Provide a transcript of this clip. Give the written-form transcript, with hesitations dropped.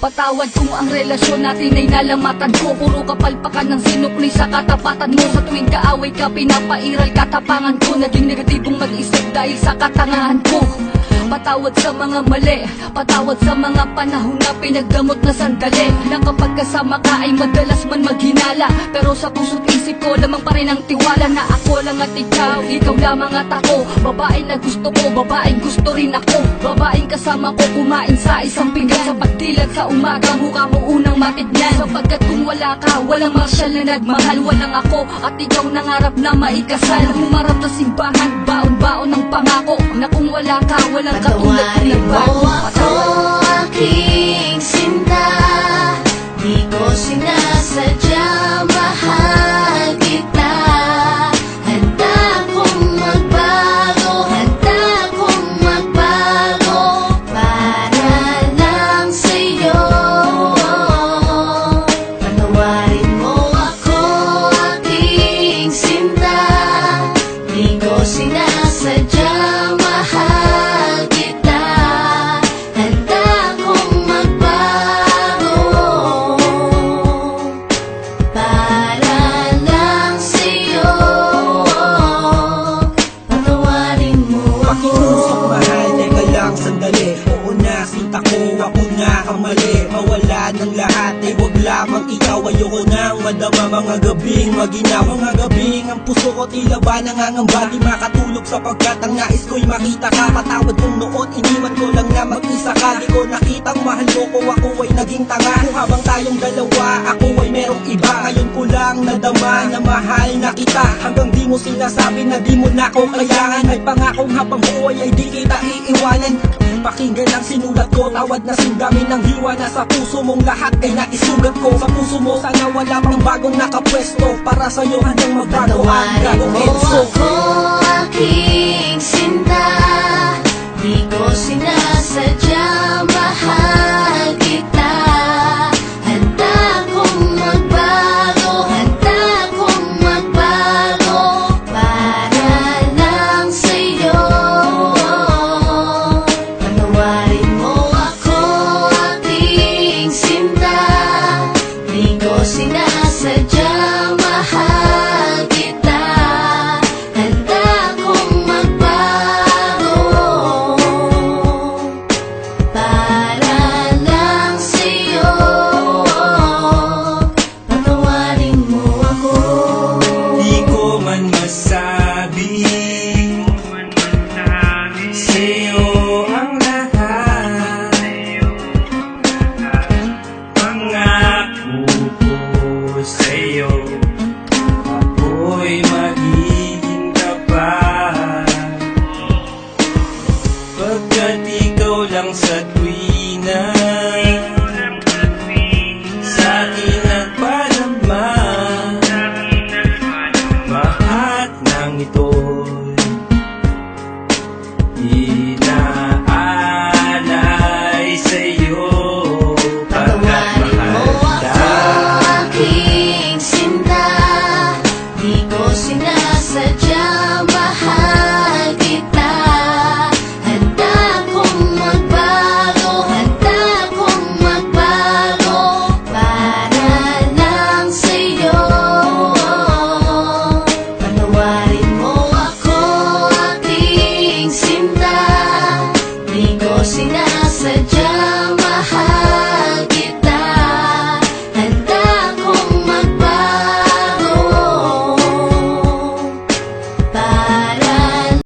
Patawad kung ang relasyon natin ay nalamatan ko. Puro kapalpakan ng sinukli sa katapatan mo. Sa tuwing kaaway ka, pinapairal katapangan ko. Naging negatibong mag-isip dahil sa katangahan ko. Patawad sa mga mali, patawad sa mga panahon na pinagdamot na sandali. Na kapag kasama ka ay madalas man maghinala, pero sa puso't isip ko lamang pa rin ang tiwala na ako lang at ikaw lamang at ako. Babae na gusto ko, babaeng gusto rin ako. Babaeng kasama ko kumain sa isang pinggan. Sa pagdilag sa umaga, mukha mo unang matignan. Sapagkat kung wala ka, walang marsyal na nagmahal. Walang ako at ikaw nangarap na maikasal. Humarap sa simbahan, baon-baon ng pangako na kung wala ka, walang patawarin mo ako, aking sinta. Di ko sinasadya, mahal kita. Handa kong magbago, handa kong magbago para lang sa'yo. Patawarin mo ako, aking sinta. Di ko sinasadya, mahal kita. Handa kong magbago para lang sa'yo. Patawarin mo ako. Pakiusap mahal, teka lang sandali. Oo na, sinta ko, ako na kamali. Mawala ng lahat, ay wag lamang ikaw. Ayoko nang madama mga gabing maginaw. Mga gabing ang puso ko tila ba nangangamba. Di makatulog sapagkat ang nais ko'y makita ka. Patawad kong noon, iniwan ko lang na mag-isa ka. Di ko nakitang mahal mo ko, ako ay naging tanga. Kung habang tayong dalawa, ako ay merong iba. Ngayon ko lang nadama na mahal na kita. Hanggang di mo sinasabi na di mo na ko kailangan. May pangakong habang buhay ay di kita iiwanan. Pakinggan ang sinulat ko, tawad na singgamin ng hiwa. Na sa puso mong lahat ay naisugat ko. Sa puso mo sana wala pang bagong nakapwesto. Para sa'yo hanggang magbago ang Patawarin gagawin mo so ako,